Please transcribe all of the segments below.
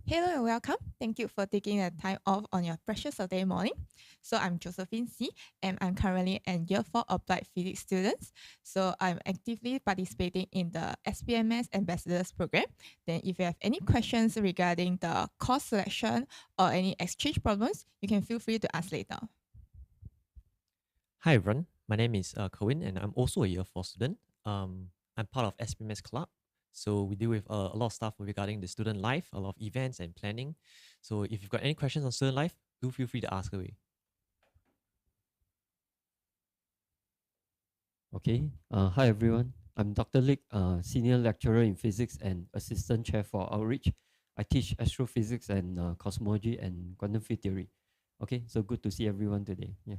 Hello and welcome. Thank you for taking the time off on your precious Saturday morning. So I'm Josephine C, and I'm currently an Year 4 Applied Physics student. So I'm actively participating in the SPMS Ambassadors Program. Then if you have any questions regarding the course selection or any exchange problems, you can feel free to ask later. Hi everyone, my name is Kerwin and I'm also a year 4 student. I'm part of SPMS Club. So we deal with a lot of stuff regarding the student life, a lot of events and planning. So if you've got any questions on student life, do feel free to ask away. Okay. Hi everyone. I'm Dr. Lick, Senior Lecturer in Physics and Assistant Chair for Outreach. I teach astrophysics and cosmology and quantum field theory. Okay, so good to see everyone today. Yeah.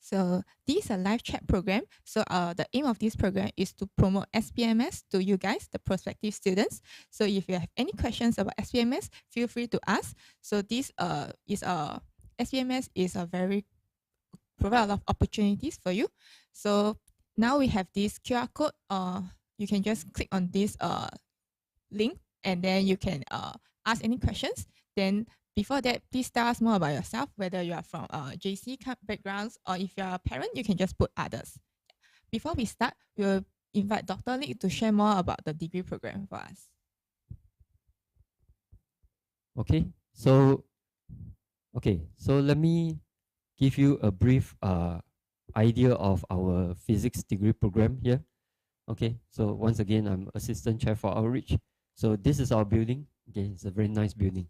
So this is a live chat program. So the aim of this program is to promote SPMS to you guys, the prospective students. So if you have any questions about SPMS, feel free to ask. So this is a SPMS is a very provide a lot of opportunities for you. So now we have this QR code. You can just click on this link and then you can ask any questions. Then before that, please tell us more about yourself, whether you are from JC backgrounds or if you're a parent, you can just put others. Before we start, we'll invite Dr. Lee to share more about the degree program for us. Okay. So let me give you a brief idea of our physics degree program here. Okay. So once again, I'm Assistant Chair for Outreach. So this is our building. Okay, it's a very nice building.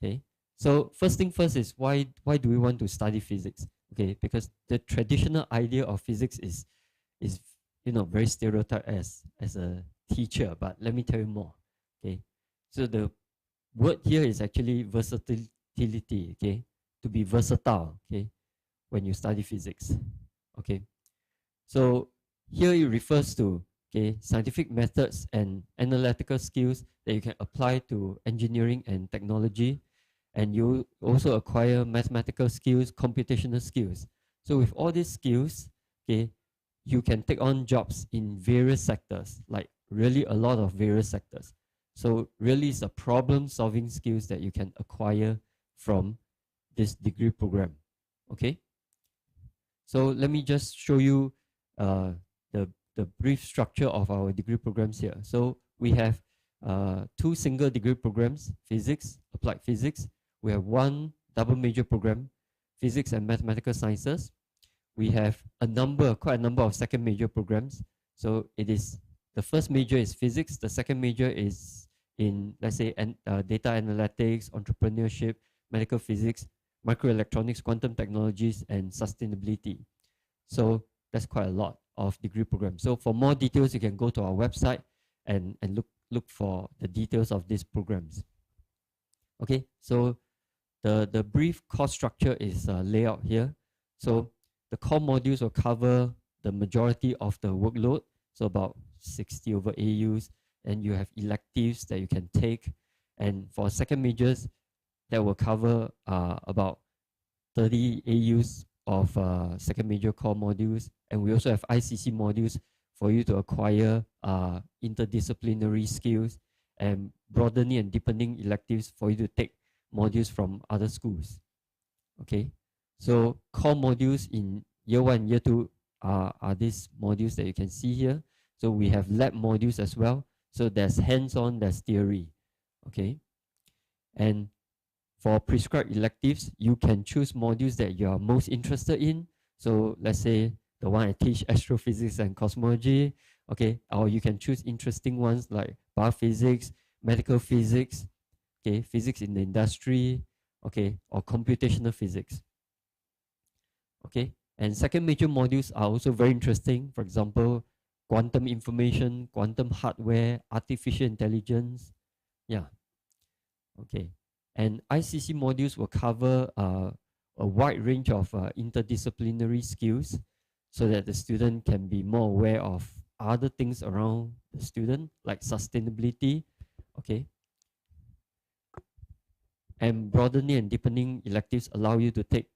Okay. So first thing first is why do we want to study physics? Okay, because the traditional idea of physics is very stereotyped as a teacher, but let me tell you more. Okay. So the word here is actually versatility, okay? To be versatile, okay, when you study physics. Okay. So here it refers to scientific methods and analytical skills that you can apply to engineering and technology, and you also acquire mathematical skills, computational skills. So with all these skills, you can take on jobs in various sectors, like really a lot of various sectors. So really it's a problem solving skills that you can acquire from this degree program. Okay. So let me just show you the brief structure of our degree programs here. So we have two single degree programs, physics, applied physics. We have one double major program, physics and mathematical sciences. We have quite a number of second major programs. So it is, the first major is physics. The second major is in, let's say, data analytics, entrepreneurship, medical physics, microelectronics, quantum technologies, and sustainability. So that's quite a lot of degree programs. So for more details, you can go to our website and look for the details of these programs. Okay, so the brief course structure is laid out here. So the core modules will cover the majority of the workload, so about 60 over AUs, and you have electives that you can take. And for second majors, that will cover about 30 AUs of second major core modules. And we also have ICC modules for you to acquire interdisciplinary skills, and broadening and deepening electives for you to take modules from other schools. Okay, so core modules in year 1 and year 2 are these modules that you can see here. So we have lab modules as well. So there's hands-on, there's theory. Okay, and for prescribed electives, you can choose modules that you are most interested in. So let's say the one I teach, astrophysics and cosmology. Okay, or you can choose interesting ones like biophysics, medical physics, okay, physics in the industry, okay, or computational physics. Okay, and second major modules are also very interesting. For example, quantum information, quantum hardware, artificial intelligence. Yeah. Okay, and ICC modules will cover a wide range of interdisciplinary skills, so that the student can be more aware of other things around the student, like sustainability. Okay, and broadening and deepening electives allow you to take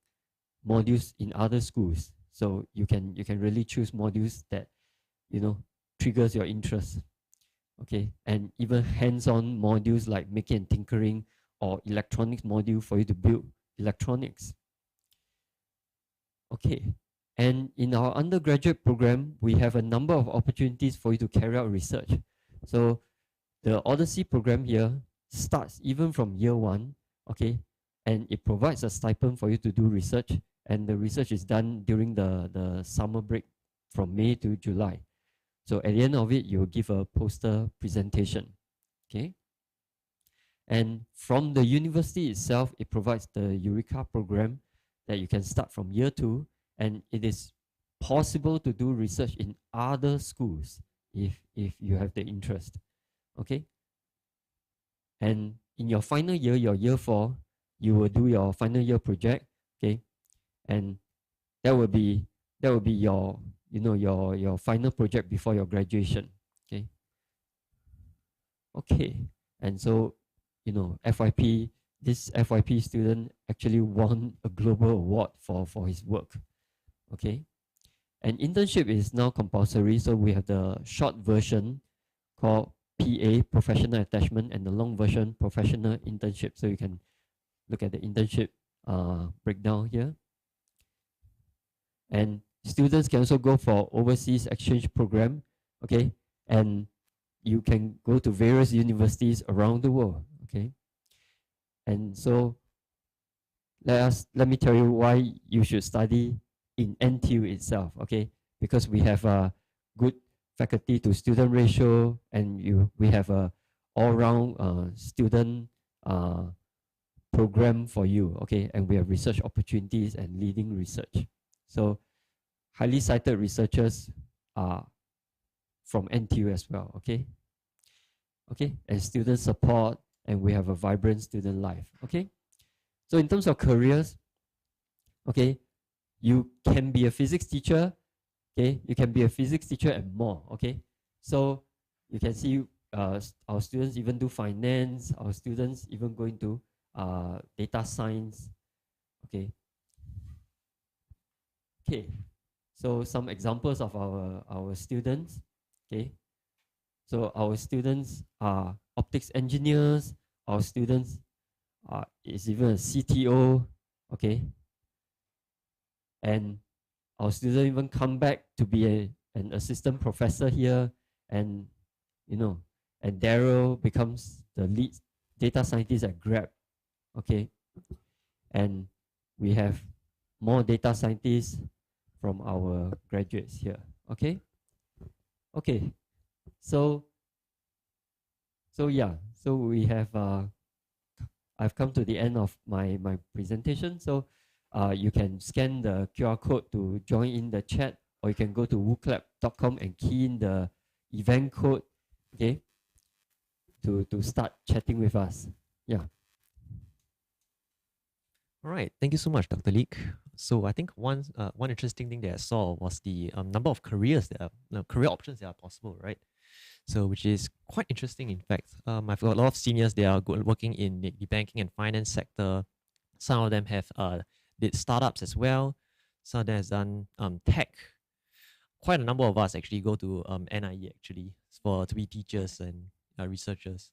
modules in other schools. So you can really choose modules that triggers your interest. okay, and even hands-on modules like making and tinkering or electronics module for you to build electronics. Okay, and in our undergraduate program, we have a number of opportunities for you to carry out research. So the Odyssey program here starts even from year one, okay, and it provides a stipend for you to do research, and the research is done during the summer break from May to July. So at the end of it, you'll give a poster presentation, okay? And from the university itself, it provides the Eureka program that you can start from year two, and it is possible to do research in other schools if you have the interest, okay? And in your final year, your year four, you will do your final year project, okay? And that will be your your final project before your graduation, okay? Okay, and so FYP, this FYP student actually won a global award for his work, okay? And internship is now compulsory, so we have the short version called PA, professional attachment, and the long version, professional internship. So you can look at the internship breakdown here. And students can also go for overseas exchange program, okay? And you can go to various universities around the world, okay? And so let me tell you why you should study in NTU itself, okay? Because we have a good faculty to student ratio, and we have a all-round student program for you, okay? And we have research opportunities and leading research. So highly cited researchers are from NTU as well, okay? Okay, and student support, and we have a vibrant student life, okay? So in terms of careers, okay, you can be a physics teacher, okay? You can be a physics teacher and more, okay? So you can see our students even do finance, our students even going to data science, okay? Okay, so some examples of our students, okay? So our students are optics engineers, our students is even a CTO, okay? And our student even come back to be an assistant professor here, and and Daryl becomes the lead data scientist at Grab, okay? And we have more data scientists from our graduates here, okay? Okay, so yeah, so we have I've come to the end of my presentation. So you can scan the QR code to join in the chat, or you can go to wooclap.com and key in the event code, okay, to start chatting with us. Yeah. All right, thank you so much, Dr. Leek. So I think one interesting thing that I saw was the number of careers that career options that are possible, right? So which is quite interesting. In fact, I've got a lot of seniors. They are working in the banking and finance sector. Some of them have did startups as well. Some of them has done tech. Quite a number of us actually go to NIE actually to be teachers and researchers.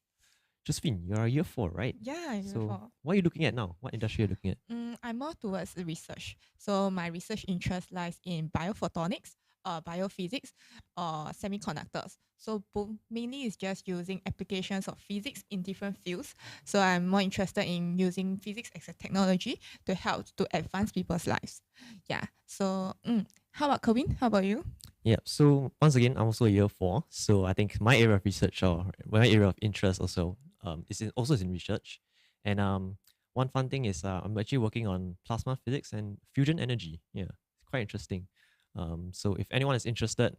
Josephine, you're a year 4, right? Yeah, year So 4. what are you looking at now? What industry are you looking at? I'm more towards the research. So my research interest lies in biophotonics, biophysics, or semiconductors. So mainly it's just using applications of physics in different fields. So I'm more interested in using physics as a technology to help to advance people's lives. Yeah. So how about Kevin? How about you? Yeah. So once again, I'm also a year 4. So I think my area of research or my area of interest also is in research. And one fun thing is I'm actually working on plasma physics and fusion energy. Yeah, it's quite interesting. So if anyone is interested,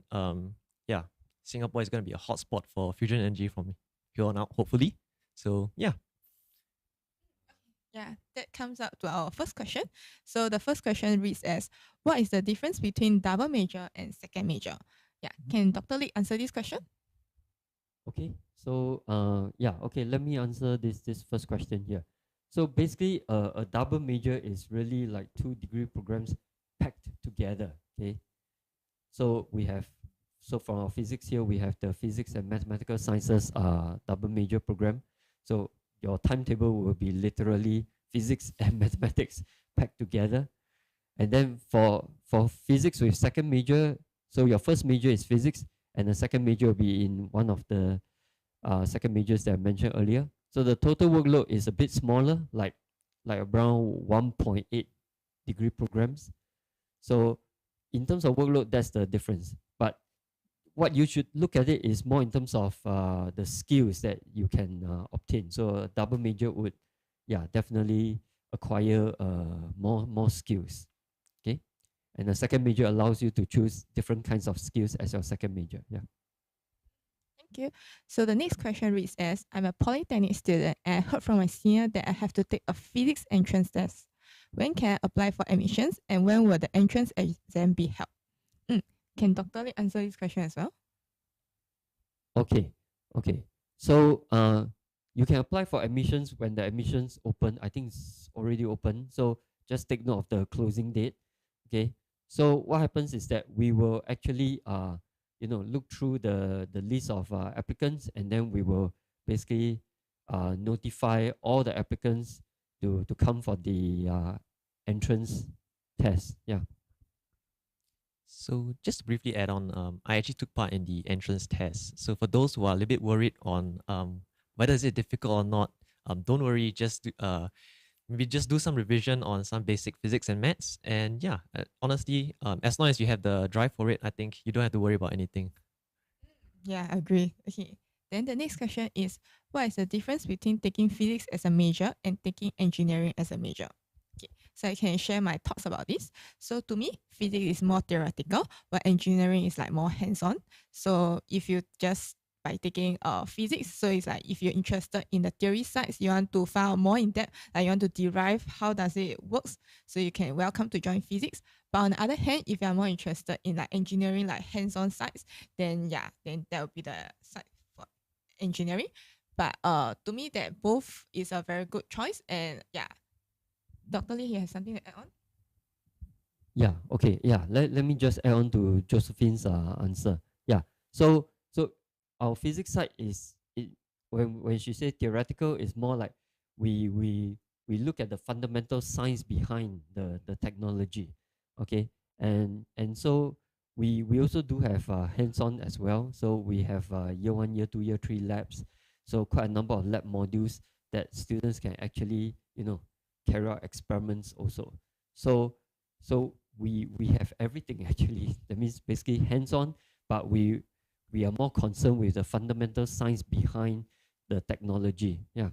yeah, Singapore is going to be a hotspot for fusion energy from here on out, hopefully. So yeah. Yeah, that comes up to our first question. So the first question reads as, what is the difference between double major and second major? Yeah, can Dr. Lee answer this question? Okay, so yeah, okay, let me answer this first question here. So basically, a double major is really like 2 degree programs packed together. Okay, so we have so for our physics here, we have the physics and mathematical sciences double major program. So your timetable will be literally physics and mathematics packed together. And then for physics with second major, so your first major is physics, and the second major will be in one of the second majors that I mentioned earlier. So the total workload is a bit smaller, like around 1.8 degree programs. So in terms of workload, that's the difference. But what you should look at it is more in terms of the skills that you can obtain. So a double major would, yeah, definitely acquire more skills. Okay, and the second major allows you to choose different kinds of skills as your second major. Yeah. Thank you. So the next question reads as, I'm a polytechnic student and I heard from my senior that I have to take a physics entrance test. When can I apply for admissions and when will the entrance exam be held? Can Dr. Lee answer this question as well? Okay. So you can apply for admissions when the admissions open. I think it's already open. So just take note of the closing date. Okay. So what happens is that we will actually look through the list of applicants, and then we will basically notify all the applicants to come for the entrance test. Yeah. So just to briefly add on, I actually took part in the entrance test. So for those who are a little bit worried on whether is it difficult or not, don't worry. Just maybe just do some revision on some basic physics and maths. And yeah, honestly, as long as you have the drive for it, I think you don't have to worry about anything. Yeah, I agree. Okay. Then the next question is, what is the difference between taking physics as a major and taking engineering as a major? Okay, so I can share my thoughts about this. So to me, physics is more theoretical, while engineering is like more hands-on. So if you just by taking physics, so it's like if you're interested in the theory sides, you want to find out more in depth, like you want to derive how does it works, so you can welcome to join physics. But on the other hand, if you're more interested in like engineering, like hands-on sides, then yeah, then that would be the side for engineering. But to me, that both is a very good choice, and yeah, Dr. Lee, he has something to add on. Yeah. Okay. Yeah. Let me just add on to Josephine's answer. Yeah. So our physics side is when she said theoretical, is more like we look at the fundamental science behind the technology. Okay. And so we also do have hands-on as well. So we have year 1, year 2, year 3 labs. So quite a number of lab modules that students can actually carry out experiments also. So we have everything actually. That means basically hands-on, but we are more concerned with the fundamental science behind the technology. Yeah.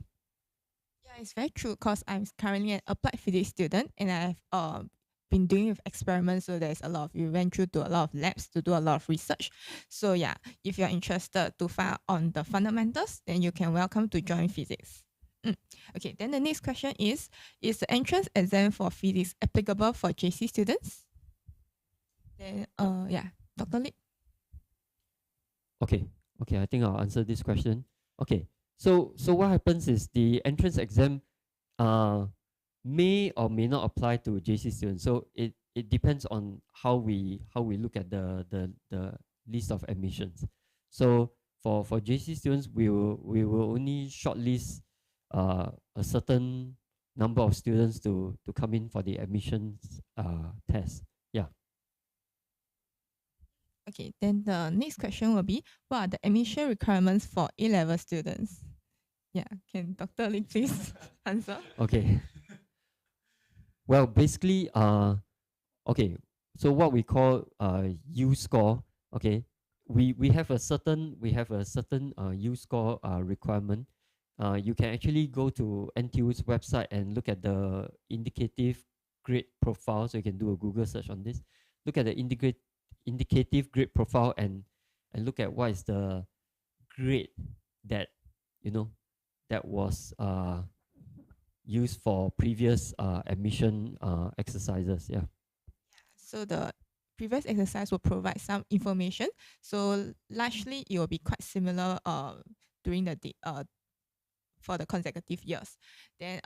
Yeah, it's very true because I'm currently an applied physics student and I've been doing with experiments. So there's a lot of, you went through to a lot of labs to do a lot of research. So yeah, if you're interested to find out on the fundamentals, then you can welcome to join physics. Okay, then the next question is the entrance exam for physics applicable for JC students? Then yeah, Dr. Lee. Okay, I think I'll answer this question. Okay, so what happens is the entrance exam may or may not apply to JC students. So it depends on how we look at the list of admissions. So for JC students, we will only shortlist a certain number of students to come in for the admissions test. Yeah. Okay, then the next question will be, what are the admission requirements for A-level students? Yeah, can Dr. Lee please answer? Okay. Well, basically, okay, so what we call U score, okay, we have a certain U score requirement. You can actually go to NTU's website and look at the indicative grade profile. So you can do a Google search on this. Look at the indicative grade profile and look at what is the grade that that was used for previous admission exercises. Yeah. So the previous exercise will provide some information. So largely it will be quite similar during the for the consecutive years. Then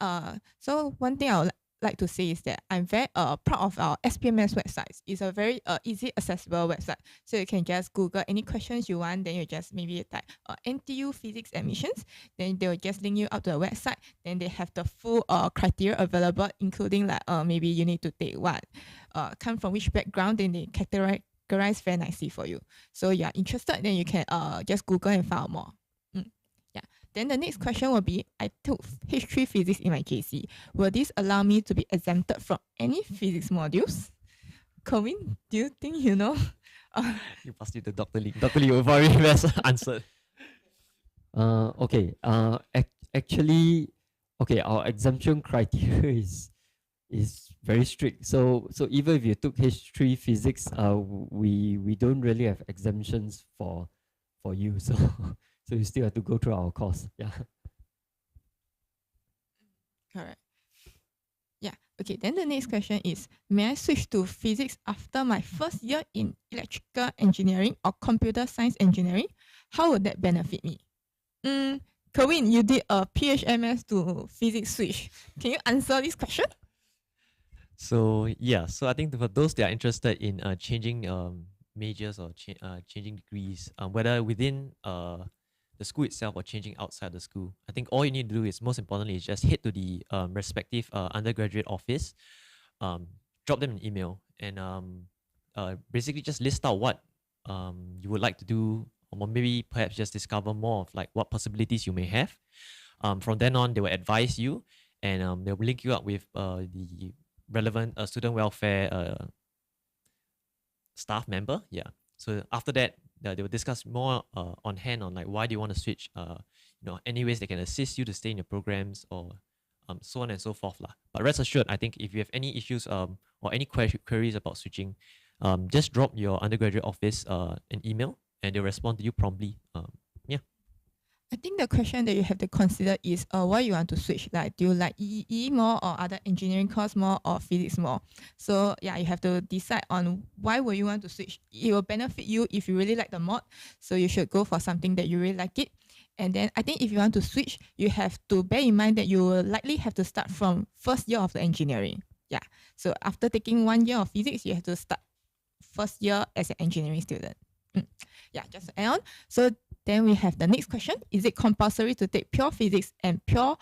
so one thing I would like to say is that I'm very proud of our SPMS websites. It's a very easy accessible website. So you can just Google any questions you want. Then you just maybe type NTU physics admissions. Then they will just link you up to the website. Then they have the full criteria available, including like maybe you need to take what, come from which background. Then they categorize very nicely for you. So you are interested, then you can just Google and find out more. Yeah. Then the next question will be, I took history physics in my JC. Will this allow me to be exempted from any physics modules? Colin, do you think you know? You passed it to Dr. Lee. Dr. Lee will probably best answered. Okay. Actually, okay, our exemption criteria is very strict. So even if you took history, physics, we don't really have exemptions for you. So so you still have to go through our course. Yeah. Correct. Yeah. Okay. Then the next question is, may I switch to physics after my first year in electrical engineering or computer science engineering? How would that benefit me? Kevin, you did a PHMS to physics switch. Can you answer this question? So yeah, so I think for those that are interested in changing majors or changing degrees, whether within the school itself or changing outside the school, I think all you need to do is, most importantly, is just head to the respective undergraduate office, drop them an email, and basically just list out what you would like to do, or maybe perhaps just discover more of like what possibilities you may have. From then on, they will advise you, and they'll link you up with the relevant student welfare staff member. Yeah. So after that, they will discuss more on hand on like why do you want to switch. Any ways they can assist you to stay in your programs, or so on and so forth lah. But rest assured, I think if you have any issues or any queries about switching, just drop your undergraduate office an email, and they'll respond to you promptly. Yeah. I think the question that you have to consider is why you want to switch. Like, do you like EEE more, or other engineering course more, or physics more? So yeah, you have to decide on why will you want to switch. It will benefit you if you really like the mod. So you should go for something that you really like it. And then I think if you want to switch, you have to bear in mind that you will likely have to start from first year of the engineering. Yeah. So after taking 1 year of physics, you have to start first year as an engineering student. Yeah, just to add on. So then we have the next question. Is it compulsory to take pure physics and pure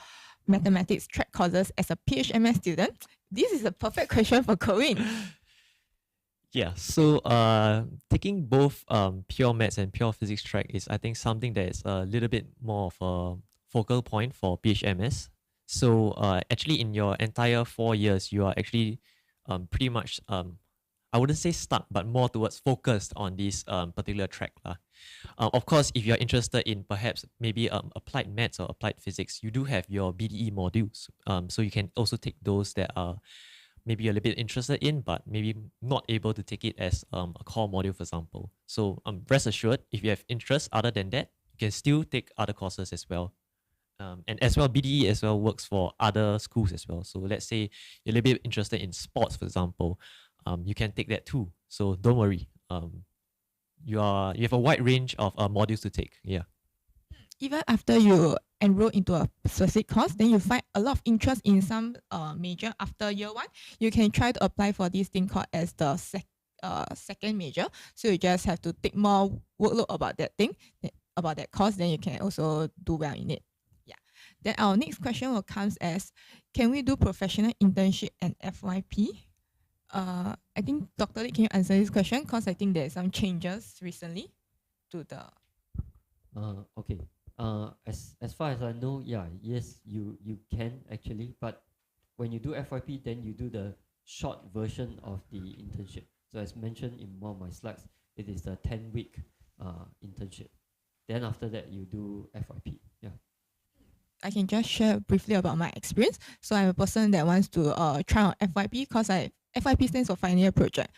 mathematics track courses as a PHMS student? This is a perfect question for Corinne. Yeah, so taking both pure maths and pure physics track is, I think, something that is a little bit more of a focal point for PHMS. So actually in your entire 4 years, you are actually pretty much, I wouldn't say stuck, but more towards focused on this particular track. Of course, if you're interested in perhaps maybe applied maths or applied physics, you do have your BDE modules. So you can also take those that are maybe a little bit interested in, but maybe not able to take it as a core module, for example. So rest assured, if you have interest other than that, you can still take other courses as well. And as well, BDE as well works for other schools as well. So let's say you're a little bit interested in sports, for example, you can take that too. So don't worry. You have a wide range of modules to take. Yeah. Even after you enroll into a specific course, then you find a lot of interest in some major after year 1, you can try to apply for this thing called as the second major. So you just have to take more workload about that thing, about that course, then you can also do well in it. Yeah. Then our next question will come as, can we do professional internship and FYP? I think Dr. Lee, can you answer this question? Because I think there's some changes recently to the... Okay. As far as I know, yes, you can actually, but when you do FYP, then you do the short version of the internship. So as mentioned in one of my slides, it is the 10-week internship. Then after that, you do FYP. Yeah. I can just share briefly about my experience. So I'm a person that wants to try out FYP because FYP stands for final year project.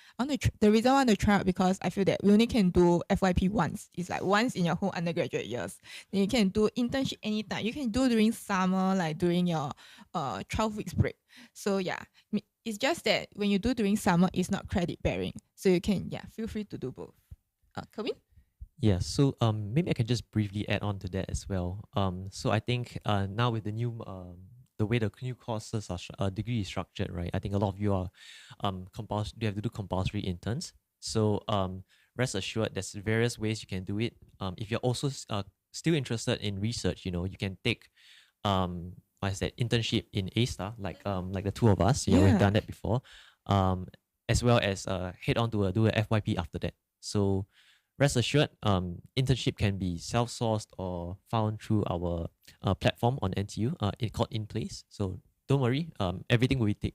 The reason I want to try out because I feel that we only can do FYP once. It's like once in your whole undergraduate years. Then you can do internship anytime. You can do during summer, like during your 12 weeks break. So yeah, it's just that when you do during summer, it's not credit bearing. So you can, feel free to do both. Kevin? Yeah, so maybe I can just briefly add on to that as well. So I think now with the new the way the new courses are degree is structured, right? I think a lot of you are you have to do compulsory interns. So rest assured, there's various ways you can do it. If you're also still interested in research, you can take what is that, internship in A-Star, like the two of us. Yeah, we've done that before. As well as head on to do a FYP after that. So rest assured, internship can be self-sourced or found through our platform on NTU. It's called In Place. So don't worry, everything will be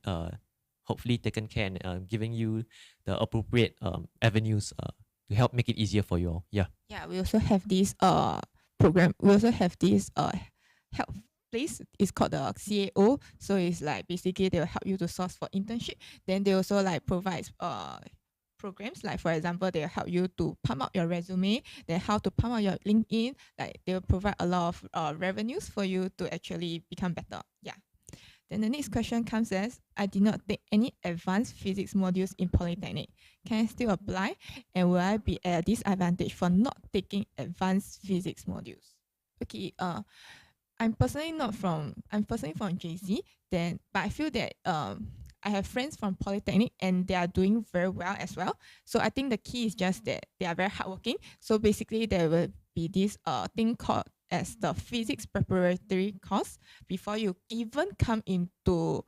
hopefully taken care and giving you the appropriate avenues to help make it easier for you all. Yeah. Yeah, we also have this program. We also have this help place. It's called the CAO. So it's like basically they'll help you to source for internship. Then they also like provide programs, like for example they'll help you to pump up your resume, then how to pump up your LinkedIn. Like they'll provide a lot of revenues for you to actually become better. Yeah. Then the next question comes as, I did not take any advanced physics modules in Polytechnic. Can I still apply? And will I be at a disadvantage for not taking advanced physics modules? Okay, I'm personally from JC, but I feel that I have friends from Polytechnic and they are doing very well as well. So I think the key is just that they are very hardworking. So basically there will be this thing called as the physics preparatory course before you even come into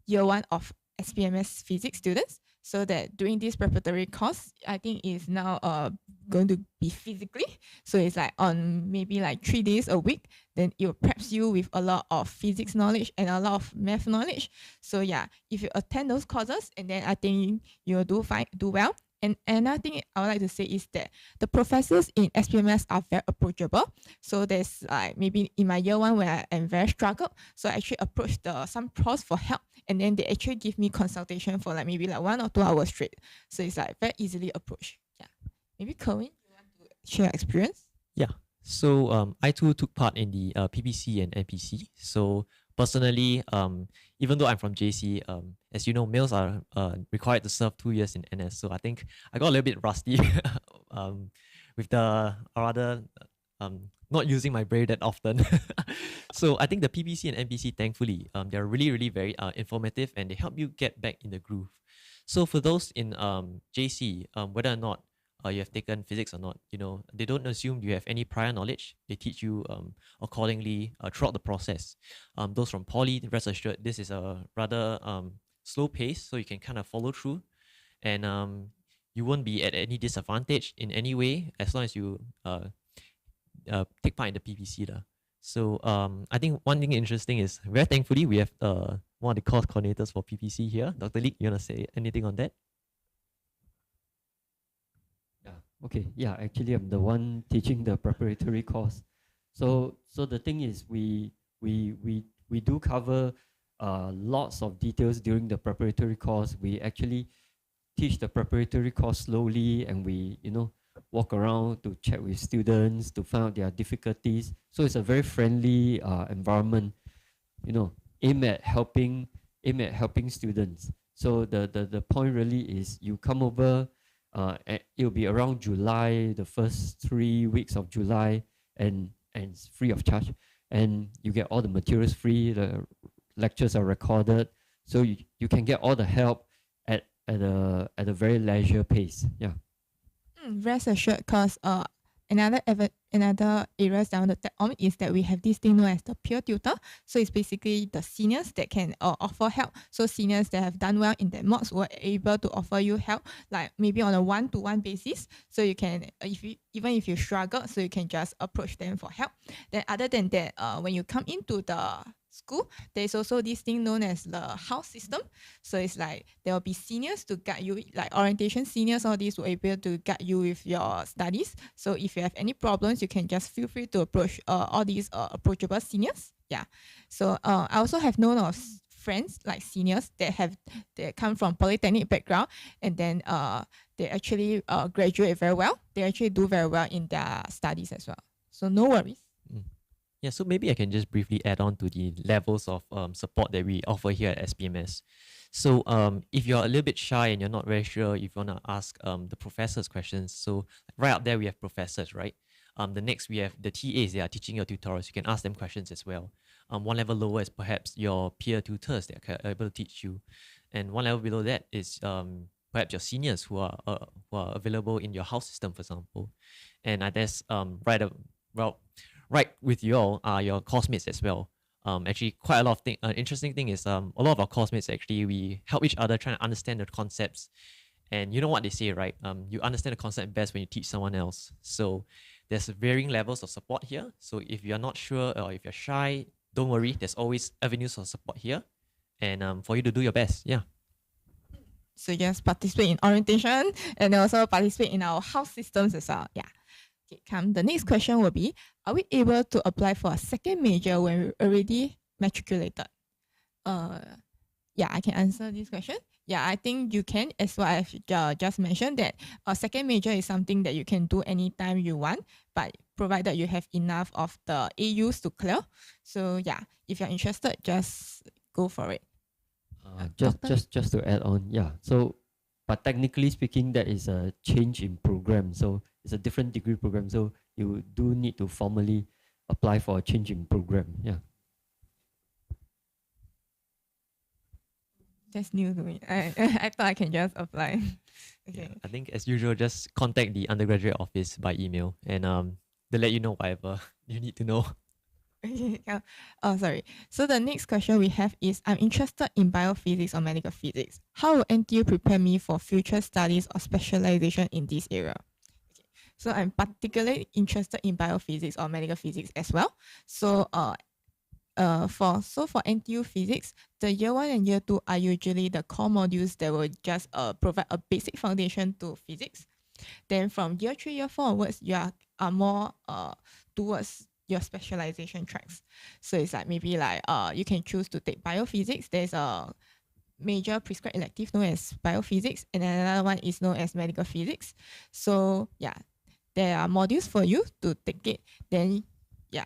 year one of SPMS physics students. So that during this preparatory course, I think is now going to be physically. So it's like on maybe like 3 days a week. Then it preps you with a lot of physics knowledge and a lot of math knowledge. So yeah, if you attend those courses, and then I think you'll do fine, do well. And another thing I would like to say is that the professors in SPMS are very approachable. So there's like maybe in my year one where I am very struggled, so I actually approached some profs for help, and then they actually give me consultation for like maybe like 1 or 2 hours straight. So it's like very easily approached. Yeah. Maybe Kerwin, you want to share your experience? Yeah. So I too took part in the PPC and NPC. So personally, even though I'm from JC, as you know, males are required to serve 2 years in NS. So I think I got a little bit rusty with the rather not using my brain that often. So I think the PPC and NPC, thankfully, they're really, really very informative, and they help you get back in the groove. So for those in JC, whether or not you have taken physics or not, they don't assume you have any prior knowledge. They teach you accordingly throughout the process. Those from poly, rest assured, this is a rather slow pace, so you can kind of follow through, and you won't be at any disadvantage in any way as long as you take part in the PPC. So I think one thing interesting is, very thankfully, we have one of the course coordinators for PPC here. Dr. Lee, you want to say anything on that? Okay, yeah, actually I'm the one teaching the preparatory course. So the thing is, we do cover lots of details during the preparatory course. We actually teach the preparatory course slowly, and we walk around to chat with students to find out their difficulties. So it's a very friendly environment, aim at helping students. So the point really is, you come over. It'll be around July, the first 3 weeks of July, and it's free of charge, and you get all the materials free. The lectures are recorded, so you can get all the help at a very leisure pace. Yeah. Rest assured, because another areas down the tap on is that we have this thing known as the peer tutor. So it's basically the seniors that can offer help. So seniors that have done well in their mods were able to offer you help, like maybe on a one-to-one basis. So you can, even if you struggle, so you can just approach them for help. Then other than that, when you come into the school, there's also this thing known as the house system. So it's like there will be seniors to guide you, like orientation seniors, all these will be able to guide you with your studies. So if you have any problems, you can just feel free to approach all these approachable seniors. Yeah. So I also have known of friends like seniors that come from polytechnic background, and then they actually graduate very well. They actually do very well in their studies as well. So no worries. Yeah, so maybe I can just briefly add on to the levels of support that we offer here at SPMS. So if you're a little bit shy and you're not very sure if you want to ask the professors questions, so right up there we have professors, right? The next we have the TAs, they are teaching your tutorials. You can ask them questions as well. One level lower is perhaps your peer tutors that are able to teach you, and one level below that is perhaps your seniors who are available in your house system, for example. And I guess right with you all are your course mates as well. Actually, quite a lot of thing. Interesting thing is a lot of our course mates actually we help each other trying to understand the concepts. And you know what they say, right? You understand the concept best when you teach someone else. So there's varying levels of support here. So if you're not sure or if you're shy, don't worry. There's always avenues of support here, and for you to do your best. Yeah. So just participate in orientation and also participate in our house systems as well. Yeah. Okay, the next question will be, are we able to apply for a second major when we're already matriculated? Yeah, I can answer this question. Yeah, I think you can, as what I've just mentioned, that a second major is something that you can do anytime you want, but provided you have enough of the AUs to clear. So yeah, if you're interested, just go for it. Just to add on, yeah. So, but technically speaking, that is a change in program. So it's a different degree program. So you do need to formally apply for a change in program. Yeah. That's new to me. I thought I can just apply. Okay. Yeah, I think as usual, just contact the undergraduate office by email, and they'll let you know whatever you need to know. Okay. Oh, sorry. So the next question we have is, I'm interested in biophysics or medical physics. How will NTU prepare me for future studies or specialization in this area? Okay. So I'm particularly interested in biophysics or medical physics as well. So for NTU physics, the year 1 and year 2 are usually the core modules that will just provide a basic foundation to physics. Then from year 3, year 4 onwards, you are more towards your specialization tracks. So it's like maybe like you can choose to take biophysics. There's a major prescribed elective known as biophysics, and another one is known as medical physics. So yeah, there are modules for you to take it. Then yeah,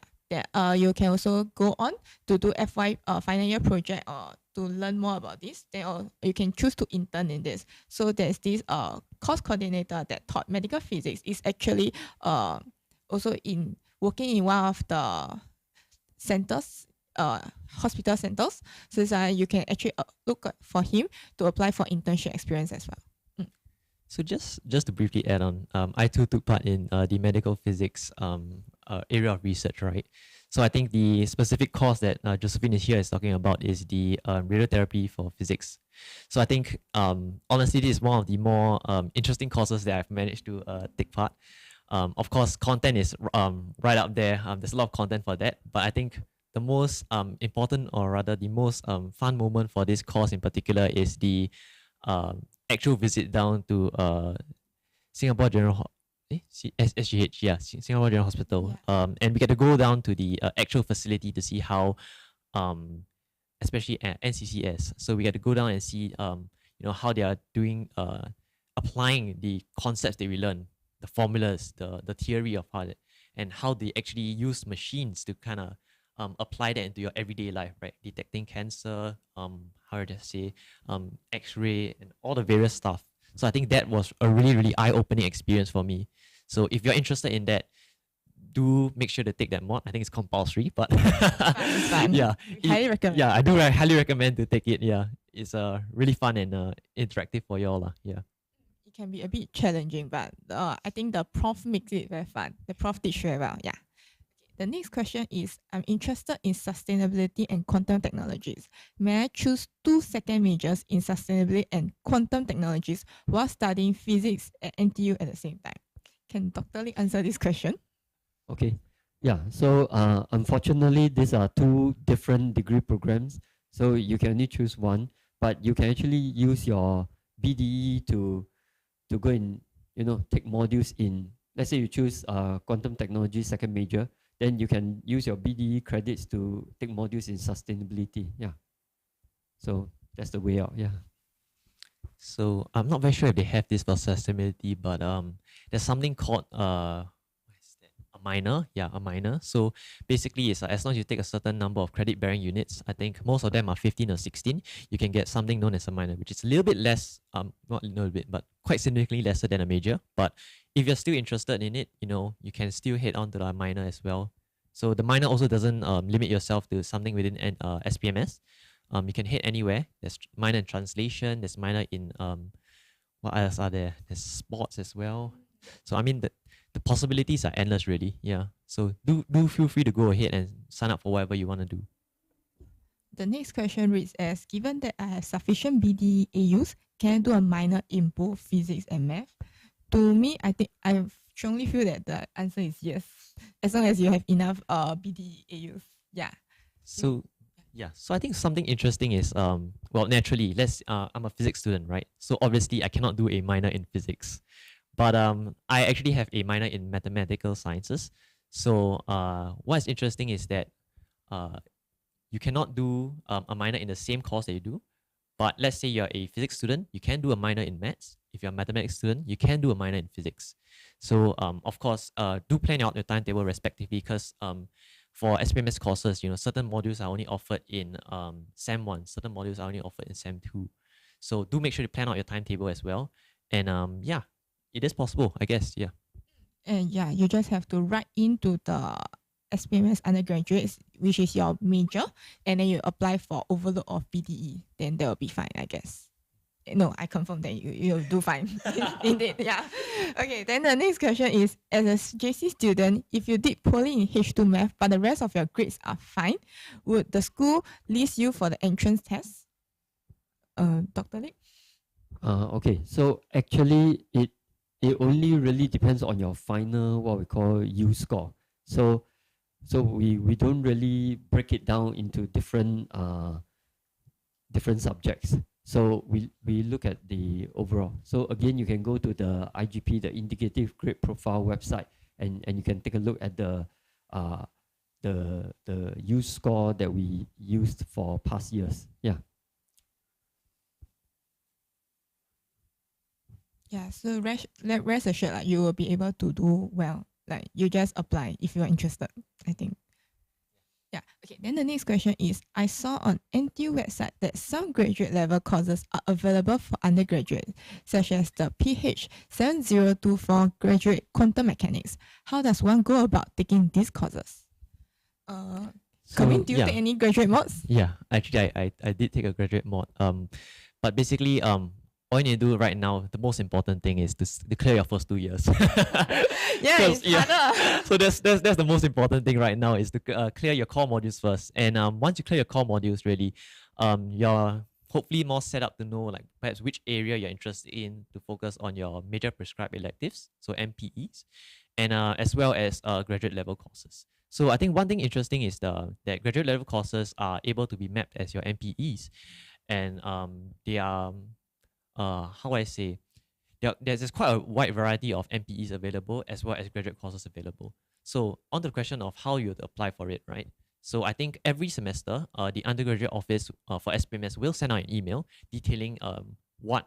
you can also go on to do FY final year project or to learn more about this. Then you can choose to intern in this. So there's this course coordinator that taught medical physics is actually also in working in one of the centers, hospital centers. So you can actually look for him to apply for internship experience as well. So just to briefly add on, I too took part in the medical physics area of research, right? So I think the specific course that Josephine is here is talking about is the radiotherapy for physics. So I think honestly, this is one of the more interesting courses that I've managed to take part. Of course, content is right up there. There's a lot of content for that, but I think the most important, or rather the most fun moment for this course in particular is the actual visit down to Singapore General SGH, yeah, Singapore General Hospital. Yeah. And we get to go down to the actual facility to see how, especially at NCCS. So we get to go down and see, how they are doing, applying the concepts that we learn, the formulas, the theory of how it, and how they actually use machines to kind of apply that into your everyday life, right? Detecting cancer, how to say, X-ray, and all the various stuff. So I think that was a really, really eye-opening experience for me. So if you're interested in that, do make sure to take that mod. I think it's compulsory, but It's fun. yeah, Highly recommend. yeah, I do highly recommend to take it. Yeah, it's really fun and interactive for you all. Yeah. It can be a bit challenging, but I think the prof makes it very fun. The prof teach very well. Yeah. The next question is, I'm interested in sustainability and quantum technologies. May I choose 2 second majors in sustainability and quantum technologies while studying physics at NTU at the same time? Can Dr. Lee answer this question? Okay. Yeah. So unfortunately, these are 2 different degree programs. So you can only choose one, but you can actually use your BDE to go and take modules in. Let's say you choose quantum technology second major, then you can use your BDE credits to take modules in sustainability. Yeah. So that's the way out. Yeah. So I'm not very sure if they have this for sustainability, but there's something called what is that? A minor. Yeah, a minor. So basically, it's as long as you take a certain number of credit bearing units, I think most of them are 15 or 16, you can get something known as a minor, which is a little bit less, not a little bit, but quite significantly lesser than a major. But if you're still interested in it, you can still head on to the minor as well. So the minor also doesn't limit yourself to something within SPMS. You can hit anywhere. There's minor in translation. There's minor in what else are there? There's sports as well. So I mean the possibilities are endless, really. Yeah. So do feel free to go ahead and sign up for whatever you want to do. The next question reads as, given that I have sufficient BDAUs, can I do a minor in both physics and math? To me, I think I strongly feel that the answer is yes, as long as you have enough BDAUs. Yeah. So yeah, so I think something interesting is well, naturally, I'm a physics student, right? So obviously I cannot do a minor in physics. But I actually have a minor in mathematical sciences. So what's interesting is that you cannot do a minor in the same course that you do. But let's say you're a physics student, you can do a minor in maths. If you're a mathematics student, you can do a minor in physics. So of course, do plan out your timetable respectively, because for SPMS courses, certain modules are only offered in SEM 1, certain modules are only offered in SEM 2. So do make sure to plan out your timetable as well. And yeah, it is possible, I guess, yeah. And yeah, you just have to write into the SPMS undergraduates, which is your major, and then you apply for overload of BDE. Then that will be fine, I guess. No, I confirm that you'll do fine. Indeed, yeah. Okay, then the next question is, as a JC student, if you did poorly in H2 math, but the rest of your grades are fine, would the school list you for the entrance test? Dr. Lee? Okay, so actually it only really depends on your final, what we call U score. So we don't really break it down into different subjects. So we look at the overall. So again, you can go to the IGP, the Indicative Grade Profile website, and you can take a look at the U score that we used for past years. Yeah. Yeah, so rest assured, like, you will be able to do well. Like, you just apply if you are interested, I think. Yeah. Okay. Then the next question is, I saw on NTU website that some graduate level courses are available for undergraduates, such as the PH 7024 Graduate Quantum Mechanics. How does one go about taking these courses? Kevin, do you take any graduate mods? Yeah, actually, I did take a graduate mod. But basically, all you need to do right now, the most important thing is to clear your first 2 years. Yeah, it's harder. So that's the most important thing right now, is to clear your core modules first. And once you clear your core modules, really, you're hopefully more set up to know, like, perhaps which area you're interested in, to focus on your major prescribed electives, so MPEs, and as well as graduate level courses. So I think one thing interesting is that graduate level courses are able to be mapped as your MPEs, and they are how I say, there's quite a wide variety of MPEs available, as well as graduate courses available. So on to the question of how you apply for it, right? So I think every semester, the undergraduate office for SPMS will send out an email detailing what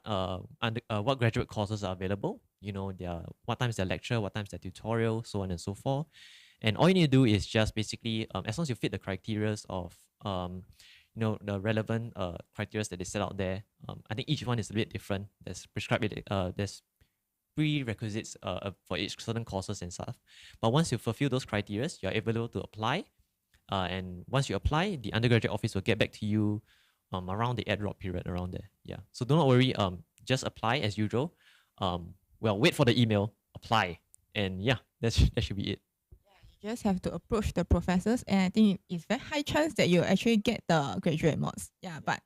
graduate courses are available. What times their lecture, what times their tutorial, so on and so forth. And all you need to do is just basically, as long as you fit the criteria of the relevant criteria that they set out there. I think each one is a bit different. There's there's prerequisites for each certain courses and stuff. But once you fulfill those criteria, you're able to apply. And once you apply, the undergraduate office will get back to you around the ad drop period around there. Yeah. So do not worry. Just apply as usual. Wait for the email, apply, and yeah, that should be it. You just have to approach the professors, and I think it's very high chance that you actually get the graduate mods. Yeah, but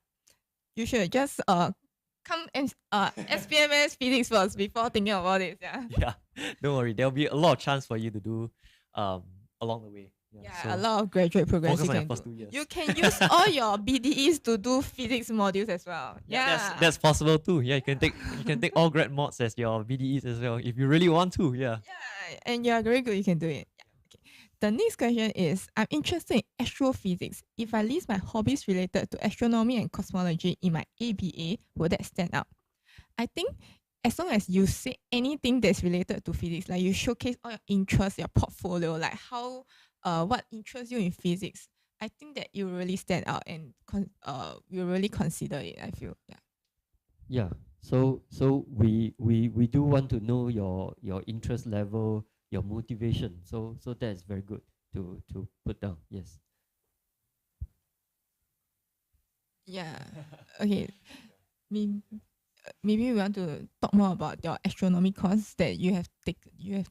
you should just come and SPMS physics first before thinking about it. Yeah. Yeah, don't worry. There'll be a lot of chance for you to do along the way. Yeah, so a lot of graduate programs you can do. You can use all your BDEs to do physics modules as well. Yeah, that's possible too. Yeah, you can take all grad mods as your BDEs as well if you really want to. Yeah. Yeah, and you're very good. You can do it. The next question is, I'm interested in astrophysics. If I list my hobbies related to astronomy and cosmology in my ABA, would that stand out? I think as long as you say anything that's related to physics, like you showcase all your interests, your portfolio, like how what interests you in physics, I think that you really stand out and you really consider it, I feel. Yeah. Yeah. So we do want to know your interest level, your motivation. So that is very good. to put down. Yes. Yeah. Okay. Maybe, maybe we want to talk more about your astronomy course that you have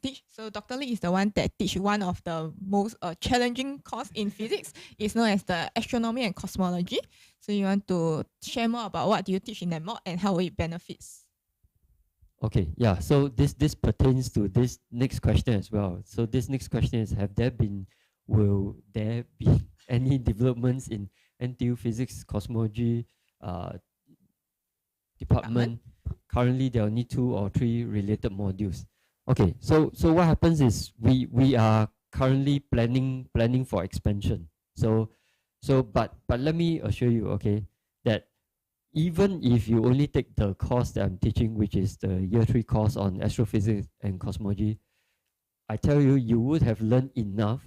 teach. So Dr. Lee is the one that teach one of the most challenging course in physics. It's known as the astronomy and cosmology. So you want to share more about what do you teach in that mod and how it benefits? Okay, yeah. So this pertains to this next question as well. So this next question is: will there be any developments in NTU physics cosmology department? Currently, there are only 2 or 3 related modules. Okay, so what happens is we are currently planning for expansion. But let me assure you, okay, that even if you only take the course that I'm teaching, which is the year 3 course on astrophysics and cosmology, I tell you, you would have learned enough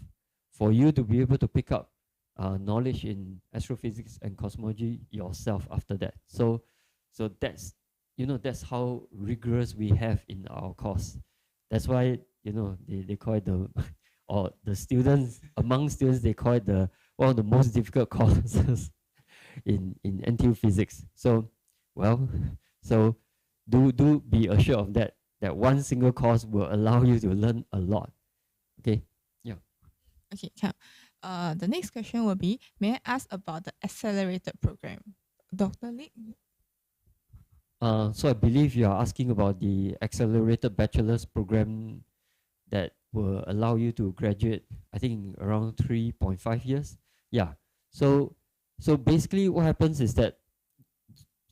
for you to be able to pick up knowledge in astrophysics and cosmology yourself after that. So that's, that's how rigorous we have in our course. That's why, they call it the, or the students, among students, they call it one of the most difficult courses in NTU physics. So, well, so do be assured of that one single course will allow you to learn a lot. Okay. Yeah. Okay, the next question will be, may I ask about the accelerated program? Dr. Lee? So I believe you are asking about the accelerated bachelor's program that will allow you to graduate, I think around 3.5 years. Yeah. So basically what happens is that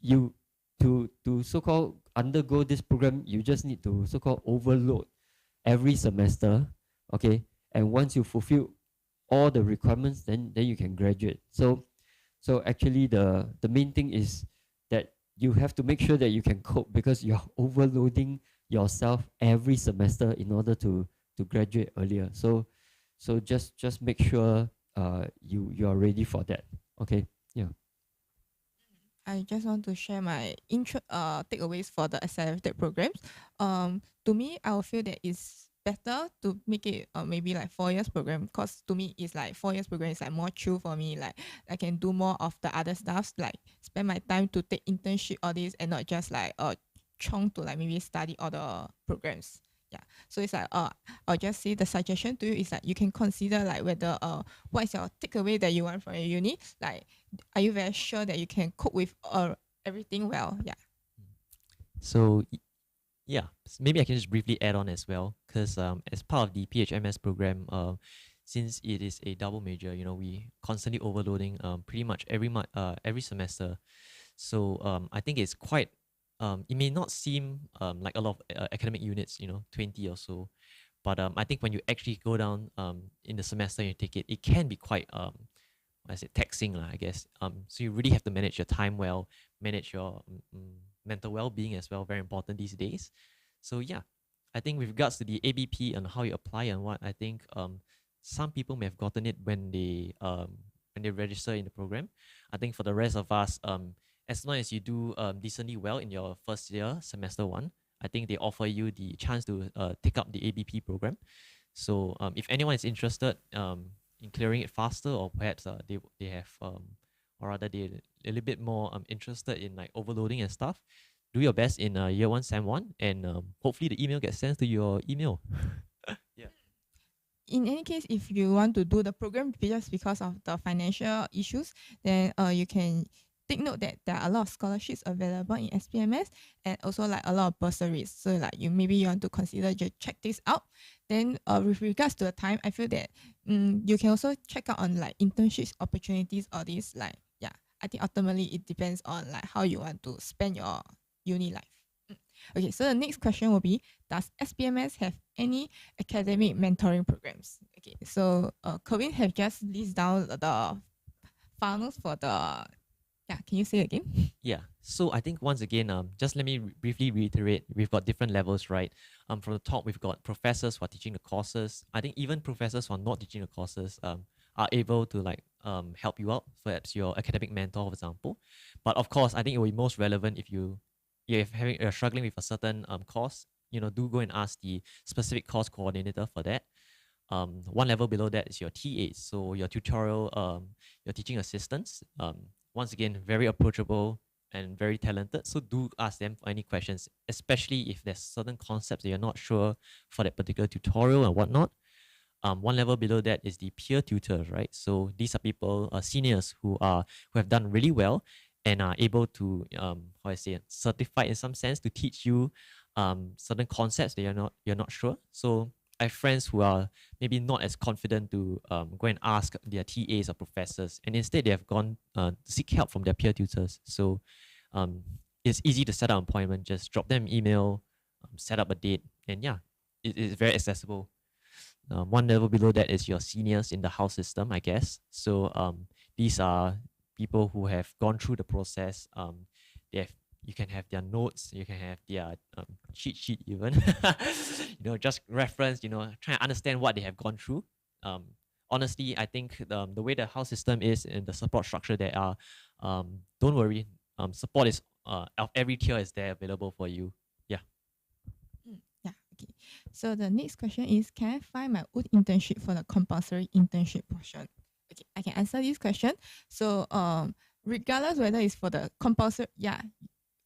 you to so-called undergo this program, you just need to so-called overload every semester, okay? And once you fulfill all the requirements, then you can graduate. So actually the main thing is that you have to make sure that you can cope, because you're overloading yourself every semester in order to graduate earlier. So just make sure you are ready for that. Okay. Yeah. I just want to share my takeaways for the accelerated programs. To me, I will feel that it's better to make it maybe like 4 years program, because to me it's like 4 years program is like more chill for me. Like I can do more of the other stuff, like spend my time to take internship all this, and not just like chung to like maybe study all the programs. Yeah. So it's like I'll just say the suggestion to you is like you can consider like whether what is your takeaway that you want from your uni. Like, are you very sure that you can cope with everything well? Yeah. So yeah, maybe I can just briefly add on as well, because as part of the PHMS program, since it is a double major, we constantly overloading pretty much every semester. So I think it's quite it may not seem like a lot of academic units, 20 or so, but I think when you actually go down in the semester and you take it, it can be quite I say taxing, I guess. So you really have to manage your time well, manage your mental well-being as well. Very important these days. So yeah, I think with regards to the ABP and how you apply and what, I think some people may have gotten it when they register in the program. I think for the rest of us, as long as you do decently well in your first year, semester 1, I think they offer you the chance to take up the ABP program. So if anyone is interested in clearing it faster, or perhaps they have or rather they're a little bit more interested in like overloading and stuff, do your best in year 1 sem 1, and hopefully the email gets sent to your email. Yeah. In any case, if you want to do the program just because of the financial issues, then you can take note that there are a lot of scholarships available in SPMS, and also like a lot of bursaries. So like you want to consider just check this out. Then with regards to the time, I feel that you can also check out on like internships opportunities or this, like, yeah, I think ultimately it depends on like how you want to spend your uni life. Okay, so the next question will be, does SPMS have any academic mentoring programs? Okay, so Kevin have just listed down the funnels for the, yeah, can you say it again? Yeah. So I think once again, just let me briefly reiterate, we've got different levels, right? From the top, we've got professors who are teaching the courses. I think even professors who are not teaching the courses are able to like help you out, perhaps your academic mentor, for example. But of course, I think it will be most relevant if you're struggling with a certain course, do go and ask the specific course coordinator for that. One level below that is your TAs, so your tutorial, your teaching assistants. Once again, very approachable and very talented. So do ask them for any questions, especially if there's certain concepts that you're not sure for that particular tutorial and whatnot. One level below that is the peer tutors, right? So these are people, seniors who have done really well and are able to, how I say, certified in some sense to teach you certain concepts that you're not sure. So I have friends who are maybe not as confident to go and ask their TAs or professors, and instead they have gone to seek help from their peer tutors. So it's easy to set up an appointment. Just drop them an email, set up a date, and yeah, it is very accessible. One level below that is your seniors in the house system, I guess. So these are people who have gone through the process. You can have their notes, you can have their cheat sheet even. Just reference, try and understand what they have gone through. Honestly, I think the way the house system is and the support structure there are, don't worry, support is of every tier is there available for you. Yeah, okay. So the next question is, can I find my own internship for the compulsory internship portion? Okay, I can answer this question. So regardless whether it's for the compulsory,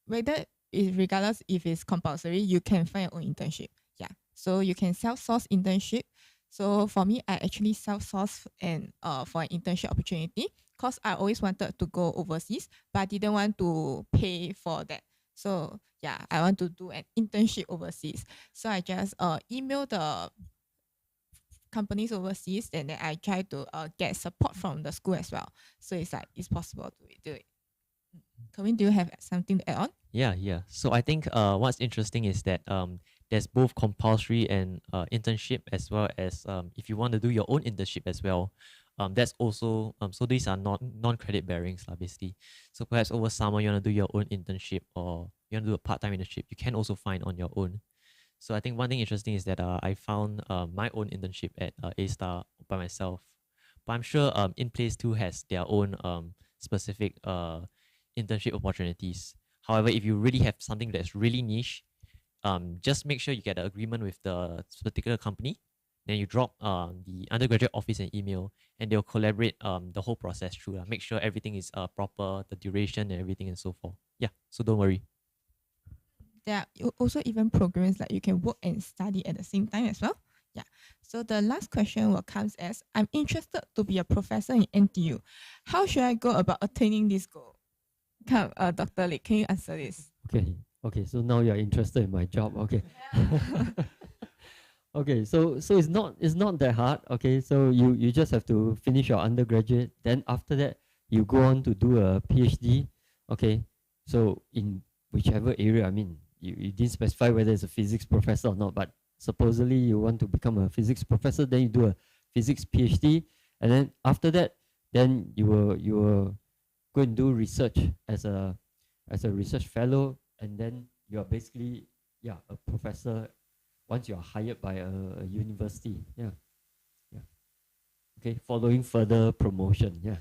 regardless if it's compulsory, you can find your own internship. Yeah. So you can self-source internship. So for me, I actually self-source and for an internship opportunity because I always wanted to go overseas, but I didn't want to pay for that. So yeah, I want to do an internship overseas. So I just email the companies overseas, and then I try to get support from the school as well. So it's like it's possible to do it. Kevin, do you have something to add on? Yeah. So I think what's interesting is that there's both compulsory and internship, as well as if you want to do your own internship as well. That's also so these are not non-credit bearings, basically. So perhaps over summer you want to do your own internship, or you want to do a part-time internship, you can also find on your own. So I think one thing interesting is that I found my own internship at A-Star by myself. But I'm sure In Place 2 has their own specific internship opportunities. However, if you really have something that's really niche, just make sure you get an agreement with the particular company. Then you drop the undergraduate office an email, and they'll collaborate the whole process through. Make sure everything is proper, the duration and everything and so forth. Yeah, so don't worry. There are also even programs like you can work and study at the same time as well. Yeah. So the last question will come as, I'm interested to be a professor in NTU. How should I go about attaining this goal? Come, Dr. Lee, can you answer this? Okay. So now you're interested in my job. Okay. Okay. So it's not that hard. Okay. So you just have to finish your undergraduate. Then after that, you go on to do a PhD. Okay. So in whichever area, I mean, you didn't specify whether it's a physics professor or not, but supposedly you want to become a physics professor, then you do a physics PhD, and then after that, then you will go and do research as a research fellow, and then you are basically a professor once you are hired by a university. Yeah. Okay, following further promotion. Yeah,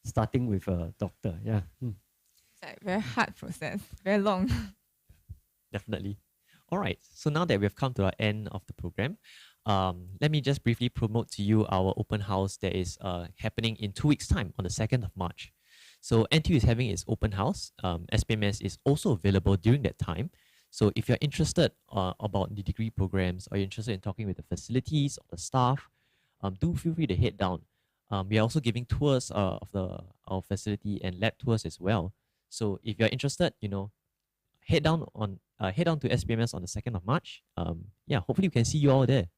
starting with a doctor. Yeah. It's like very hard process, very long. Definitely. All right. So now that we've come to our end of the program, let me just briefly promote to you our open house that is happening in 2 weeks' time on the 2nd of March. So NTU is having its open house. SPMS is also available during that time. So if you're interested about the degree programs, or you're interested in talking with the facilities or the staff, do feel free to head down. We are also giving tours of our facility and lab tours as well. So if you're interested, head down to SPMS on the 2nd of March. Hopefully we can see you all there.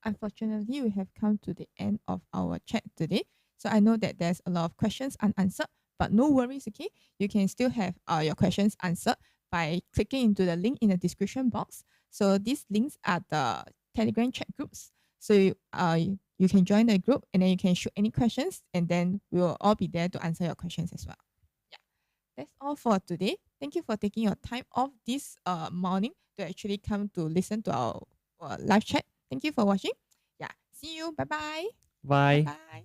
Unfortunately, we have come to the end of our chat today. So I know that there's a lot of questions unanswered, but no worries, okay? You can still have your questions answered by clicking into the link in the description box. So these links are the Telegram chat groups. So you can join the group, and then you can shoot any questions, and then we will all be there to answer your questions as well. Yeah, that's all for today. Thank you for taking your time off this morning to actually come to listen to our live chat. Thank you for watching. Yeah, see you. Bye-bye. Bye. Bye.